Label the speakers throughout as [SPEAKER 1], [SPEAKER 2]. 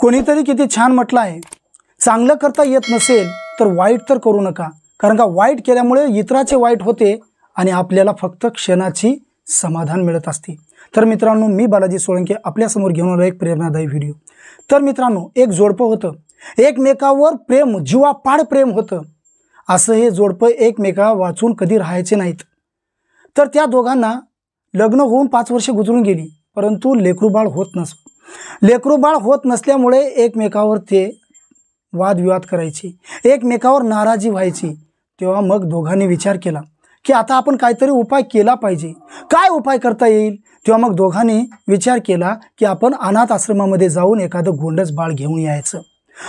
[SPEAKER 1] कोणीतरी किती छान म्हटलं आहे, चांगलं करता येत नसेल तर वाईट तर करू नका, कारण का वाईट केल्यामुळे इतराचे वाईट होते आणि आपल्याला फक्त क्षणाची समाधान मिळत असते। तर मित्रांनो, मी बालाजी सोळंके आपल्यासमोर घेऊन आलो एक प्रेरणादायी व्हिडिओ। तर मित्रांनो, एक जोडपं होतं, एकमेकावर प्रेम, जीवापाड प्रेम होतं। असं हे जोडपं एकमेका वाचून कधी राहायचे नाहीत। तर त्या दोघांना लग्न होऊन 5 वर्षे गुजरून गेली, परंतु लेकरूबाळ होत नसल्यामुळे एकमेकावर ते वादविवाद करायचे, एकमेकावर नाराजी व्हायची। तेव्हा मग दोघांनी विचार केला की आता आपण काहीतरी उपाय केला पाहिजे। काय उपाय करता येईल? तेव्हा मग दोघांनी विचार केला की आपण अनाथ आश्रमामध्ये जाऊन एखादं गोंडस बाळ घेऊन यायचं।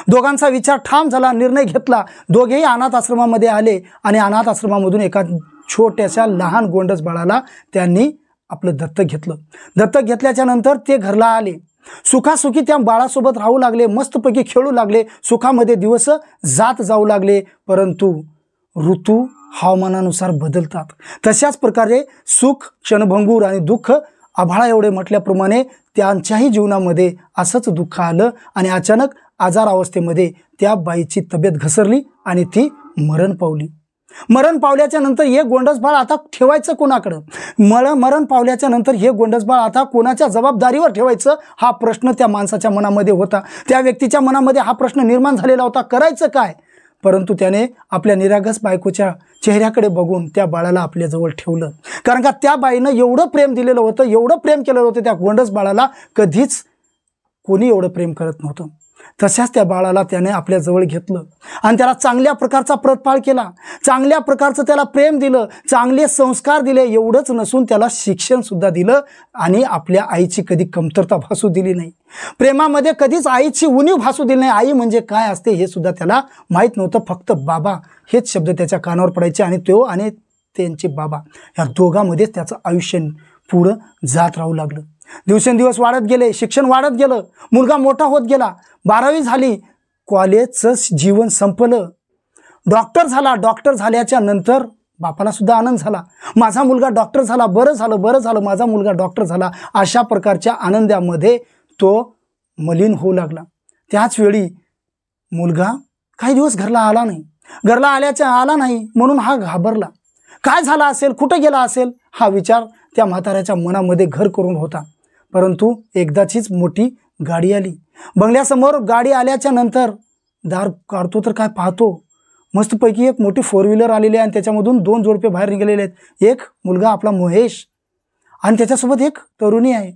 [SPEAKER 1] दोघांचा विचार ठाम झाला, निर्णय घेतला। दोघेही अनाथ आश्रमामध्ये आले आणि अनाथ आश्रमामधून एका छोट्याशा लहान गोंडस बाळाला त्यांनी आपलं दत्तक घेतलं। दत्तक घेतल्याच्या नंतर ते घरला आले, सुखासुखी त्या बाळासोबत राहू लागले, मस्तपैकी खेळू लागले, सुखामध्ये दिवस जात जाऊ लागले। परंतु ऋतू हवामानानुसार बदलतात, तशाच प्रकारे सुख क्षणभंगूर आणि दुःख आभाळा एवढे म्हटल्याप्रमाणे त्यांच्याही जीवनामध्ये असंच दुःख आलं आणि अचानक आजार अवस्थेमध्ये त्या बाईची तब्येत घसरली आणि ती मरण पावली। मरण पावल्याच्या नंतर हे गोंडस बाळ आता ठेवायचं कोणाकडं? मरण पावल्याच्या नंतर हे गोंडस बाळ आता कोणाच्या जबाबदारीवर ठेवायचं हा प्रश्न त्या माणसाच्या मनामध्ये होता, त्या व्यक्तीच्या मनामध्ये हा प्रश्न निर्माण झालेला होता, करायचं काय? परंतु त्याने आपल्या निरागस बायकोच्या चेहऱ्याकडे बघून त्या बाळाला आपल्याजवळ ठेवलं, कारण का त्या बाईनं एवढं प्रेम दिलेलं होतं, एवढं प्रेम केलेलं होतं त्या गोंडस बाळाला, कधीच कोणी एवढं प्रेम करत नव्हतं। तशाच त्या बाळाला त्याने आपल्याजवळ घेतलं आणि त्याला चांगल्या प्रकारचा प्रतपाळ केला, चांगल्या प्रकारचं त्याला प्रेम दिलं, चांगले संस्कार दिले। एवढंच नसून त्याला शिक्षणसुद्धा दिलं आणि आपल्या आईची कधी कमतरता भासू दिली नाही, प्रेमामध्ये कधीच आईची उणीव भासू दिली नाही। आई म्हणजे काय असते हे सुद्धा त्याला माहीत नव्हतं, फक्त बाबा हेच शब्द त्याच्या कानावर पडायचे आणि तो आणि त्यांचे बाबा या दोघांमध्येच त्याचं आयुष्य पुढं जात राहू लागलं। दिवसेंदिवस वाढत गेले, शिक्षण वाढत गेलं, मुलगा मोठा होत गेला, 12वी झाली, कॉलेजचं जीवन संपलं, डॉक्टर झाला। डॉक्टर झाल्याच्या नंतर बापाला सुद्धा आनंद झाला, माझा मुलगा डॉक्टर झाला, बरं झालं, माझा मुलगा डॉक्टर झाला। अशा प्रकारच्या आनंदामध्ये तो मलिन होऊ लागला। त्याच वेळी मुलगा काही दिवस घरला आला नाही, म्हणून हा घाबरला। काय झाला असेल, कुठे गेला असेल हा विचार त्या म्हाताऱ्याच्या मनामध्ये घर करून होता। परंतु एकदाचीच मोठी गाडी आली, बंगल्यासमोर गाडी आल्याच्या नंतर दार काढतो तर काय पाहतो, मस्तपैकी एक मोठी 4 व्हीलर आलेली आहे आणि त्याच्यामधून 2 जोडपे बाहेर निघालेले आहेत। एक मुलगा आपला महेश आणि त्याच्यासोबत एक तरुणी आहे,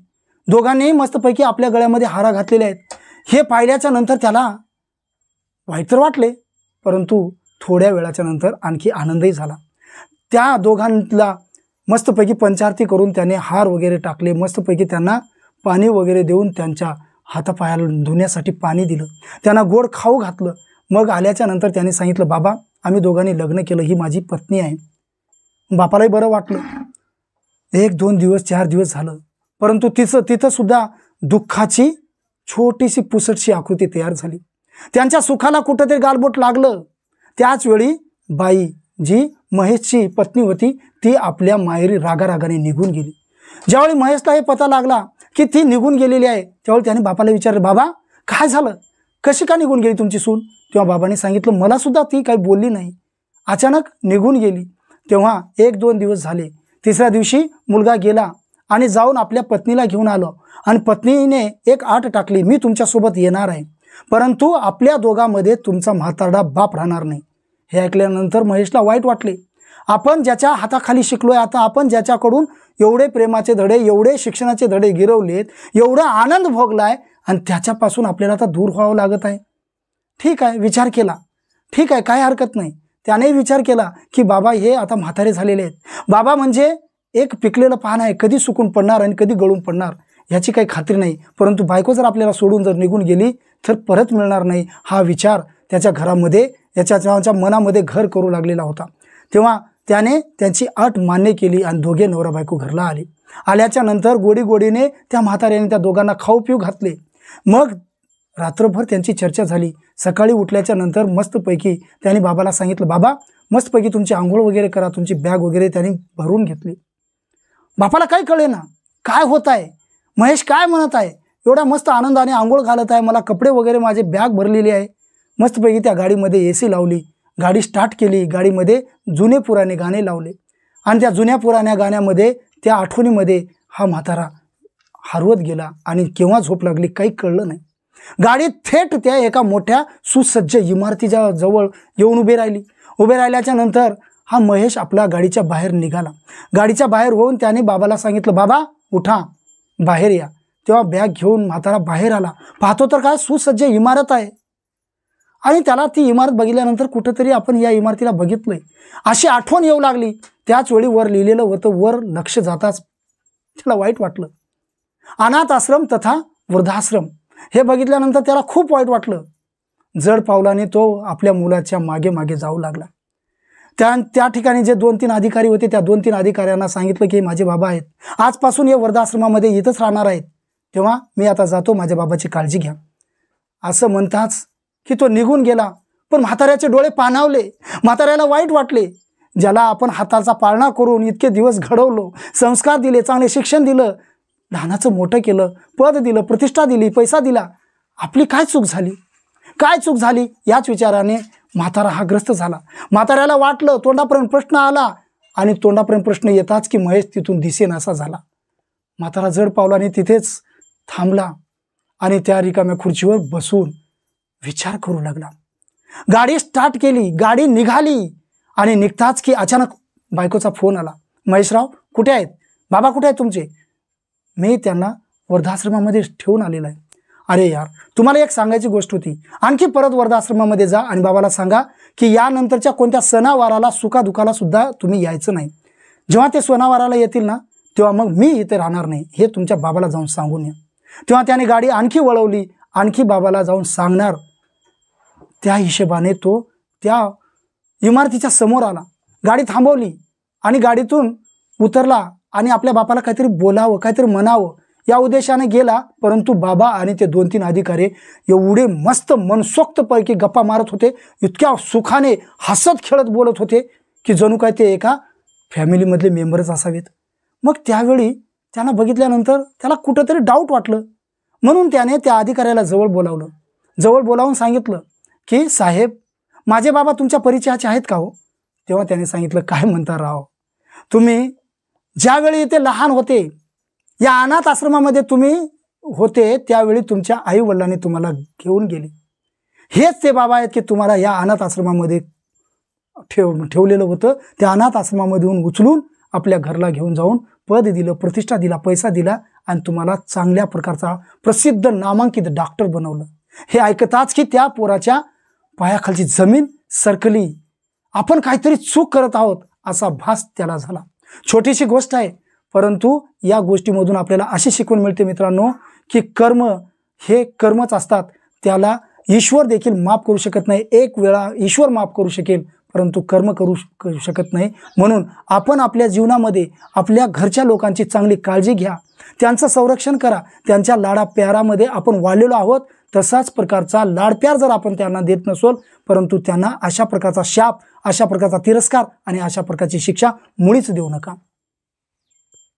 [SPEAKER 1] दोघांनीही मस्तपैकी आपल्या गळ्यामध्ये हारा घातलेले आहेत। हे पाहिल्याच्या नंतर त्याला वाईट तर वाटले, परंतु थोड्या वेळाच्या नंतर आणखी आनंदही झाला। त्या दोघांना मस्तपैकी पंचारती करून त्याने हार वगैरे टाकले, मस्तपैकी त्यांना पाणी वगैरे देऊन त्यांच्या हातापायाला धुण्यासाठी पाणी दिलं, त्यांना गोड खाऊ घातलं। मग आल्याच्या नंतर त्याने सांगितलं, बाबा आम्ही दोघांनी लग्न केलं, ही माझी पत्नी आहे। बापालाही बरं वाटलं। 1-2 दिवस 4 दिवस झालं, परंतु तिथं सुद्धा दुःखाची छोटीशी पुसटशी आकृती तयार झाली। त्यांच्या सुखाला कुठंतरी गालबोट लागलं। त्याच वेळी बाई जी महेशची पत्नी होती ती आपल्या माहेरी रागारागाने निघून गेली। ज्यावेळी महेशला हे पता लागला की ती निघून गेलेली आहे, त्यावेळी त्याने बापाला विचारलं, बाबा काय झालं, कशी का निघून गेली तुमची सून? तेव्हा बाबांनी सांगितलं, मला सुद्धा ती काही बोलली नाही, अचानक निघून गेली। तेव्हा 1-2 दिवस झाले, 3ऱ्या दिवशी मुलगा गेला आणि जाऊन आपल्या पत्नीला घेऊन आलो आणि पत्नीने एक आट टाकली, मी तुमच्यासोबत येणार आहे, परंतु आपल्या दोघांमध्ये तुमचा म्हातारडा बाप राहणार नाही। हे ऐकल्यानंतर महेशला वाईट वाटले, आपण ज्याच्या हाताखाली शिकलोय, आता आपण ज्याच्याकडून एवढे प्रेमाचे धडे, एवढे शिक्षणाचे धडे गिरवलेत, एवढा आनंद भोगलाय आणि त्याच्यापासून आपल्याला आता दूर व्हावं लागत आहे। ठीक आहे, विचार केला, ठीक आहे, काय हरकत नाही। त्याने विचार केला की बाबा हे आता म्हातारे झालेले आहेत, बाबा म्हणजे एक पिकलेलं पान आहे, कधी सुकून पडणार आणि कधी गळून पडणार याची काही खात्री नाही, परंतु बायको जर आपल्याला सोडून जर निघून गेली तर परत मिळणार नाही, हा विचार त्याच्या घरामध्ये त्याच्या मनामध्ये घर करू लागलेला होता। तेव्हा त्याने त्यांची अट मान्य केली आणि दोघे नवरा बायको घरला आले। आल्याच्या नंतर गोडीने त्या म्हाताऱ्याने त्या दोघांना खाऊ पिऊ घातले। मग रात्रभर त्यांची चर्चा झाली। सकाळी उठल्याच्या नंतर मस्तपैकी त्यांनी बाबाला सांगितलं, बाबा मस्तपैकी तुमची आंघोळ वगैरे करा, तुमची बॅग वगैरे त्यांनी भरून घेतली। बापाला काही कळे ना काय होत आहे, महेश काय म्हणत आहे, एवढा मस्त आनंदाने आंघोळ घालत आहे, मला कपडे वगैरे माझे बॅग भरलेली आहे, मस्तपैकी त्या गाडीमध्ये AC लावली, गाडी स्टार्ट केली, गाडीमध्ये जुने पुराणे गाणे लावले आणि त्या जुन्या पुराण्या गाण्यामध्ये त्या आठवणीमध्ये हा म्हातारा हरवत गेला आणि केव्हा झोप लागली काही कळलं नाही. गाडी थेट त्या एका मोठ्या सुसज्ज इमारतीच्या जवळ येऊन उभी राहिल्याच्या नंतर हा महेश आपल्या गाडीच्या बाहेर निघाला. गाडीच्या बाहेर होऊन त्याने बाबाला सांगितलं, बाबा उठा, बाहेर या. तेव्हा बॅग घेऊन म्हातारा बाहेर आला. पाहतो तर काय सुसज्ज इमारत आहे आणि त्याला ती इमारत बघितल्यानंतर कुठंतरी आपण या इमारतीला बघितलंय अशी आठवण येऊ लागली. त्याच वेळी वर लिहिलेलं होतं, वर लक्ष जाताच त्याला वाईट वाटलं. अनाथ आश्रम तथा वृद्धाश्रम हे बघितल्यानंतर त्याला खूप वाईट वाटलं. जड पावलाने तो आपल्या मुलाच्या मागे मागे जाऊ लागला. त्या ठिकाणी जे 2-3 अधिकारी होते त्या 2-3 अधिकाऱ्यांना सांगितलं की माझे बाबा आहेत, आजपासून हे वृद्धाश्रमामध्ये इथंच राहणार आहेत, तेव्हा मी आता जातो, माझ्या बाबाची काळजी घ्या. असं म्हणताच की तो निघून गेला. पण म्हाताऱ्याचे डोळे पाणावले. म्हाताऱ्याला वाईट वाटले. ज्याला आपण हाताचा पाळणा करून इतके दिवस घडवलो, संस्कार दिले, चांगले शिक्षण दिलं, लहानाचं मोठं केलं, पद दिलं, प्रतिष्ठा दिली, पैसा दिला, आपली काय चूक झाली याच विचाराने म्हातारा हा ग्रस्त झाला. म्हाताऱ्याला वाटलं, तोंडापर्यंत प्रश्न आला आणि तोंडापर्यंत प्रश्न येताच की महेश तिथून दिसेनासा झाला. म्हातारा जड पावलाने तिथेच थांबला आणि त्या रिकाम्या खुर्चीवर बसून विचार करू लागला. गाडी स्टार्ट केली, गाडी निघाली आणि निघताच की अचानक बायकोचा फोन आला. महेशराव कुठे आहेत? बाबा कुठे आहेत तुमचे? मी त्यांना वृद्धाश्रमामध्ये ठेवून आलेला आहे. अरे यार, तुम्हाला एक सांगायची गोष्ट होती, आणखी परत वृद्धाश्रमामध्ये जा आणि बाबाला सांगा की यानंतरच्या कोणत्या सणावाराला सुखादुखाला सुद्धा तुम्ही यायचं नाही. जेव्हा ते सणावाराला येतील ना तेव्हा मग मी इथे राहणार नाही, हे तुमच्या बाबाला जाऊन सांगून या. तेव्हा त्याने गाडी आणखी वळवली, आणखी बाबाला जाऊन सांगणार. त्या हिशोबाने तो त्या इमारतीच्या समोर आला, गाडी थांबवली आणि गाडीतून उतरला आणि आपल्या बापाला काहीतरी बोलावं, काहीतरी म्हणावं या उद्देशाने गेला. परंतु बाबा आणि ते 2-3 अधिकारी एवढे मस्त मनसोक्तपैकी गप्पा मारत होते, इतक्या सुखाने हसत खेळत बोलत होते की जणू काय ते एका फॅमिलीमधले मेंबरच असावेत. मग त्यावेळी त्यांना बघितल्यानंतर त्याला कुठंतरी डाऊट वाटलं, म्हणून त्याने त्या अधिकाऱ्याला जवळ बोलावून सांगितलं की साहेब, माझे बाबा तुमच्या परिचयाचे आहेत का हो? तेव्हा त्याने सांगितलं, काय म्हणता राव, तुम्ही ज्यावेळी इथे लहान होते, या अनाथ आश्रमामध्ये तुम्ही होते, त्यावेळी तुमच्या आई वडिलांनी तुम्हाला घेऊन गेले. हेच ते बाबा आहेत की तुम्हाला या अनाथ आश्रमामध्ये ठेवलेलं होतं. त्या अनाथ आश्रमामधून उचलून आपल्या घरला घेऊन जाऊन पद दिलं, प्रतिष्ठा दिला, पैसा दिला आणि तुम्हाला चांगल्या प्रकारचा प्रसिद्ध नामांकित डॉक्टर बनवलं. हे ऐकताच की त्या पोराच्या पायाखालची जमीन सरकली. आपण काहीतरी चूक करत आहोत असा भास त्याला झाला. छोटीशी गोष्ट आहे, परंतु या गोष्टीमधून आपल्याला अशी शिकवण मिळते मित्रांनो की कर्म हे कर्मच असतात. त्याला ईश्वर देखील माफ करू शकत नाही. एक वेळा ईश्वर माफ करू शकेल, परंतु कर्म करू शकत नाही. म्हणून आपण आपल्या जीवनामध्ये आपल्या घरच्या लोकांची चांगली काळजी घ्या, त्यांचं संरक्षण करा. त्यांच्या लाडा प्यारामध्ये आपण वाढलेलो आहोत, तसाच प्रकारचा लाडप्यार जर आपण त्यांना देत नसोल, परंतु त्यांना अशा प्रकारचा शाप, अशा प्रकारचा तिरस्कार आणि अशा प्रकारची शिक्षा मुळीच देऊ नका.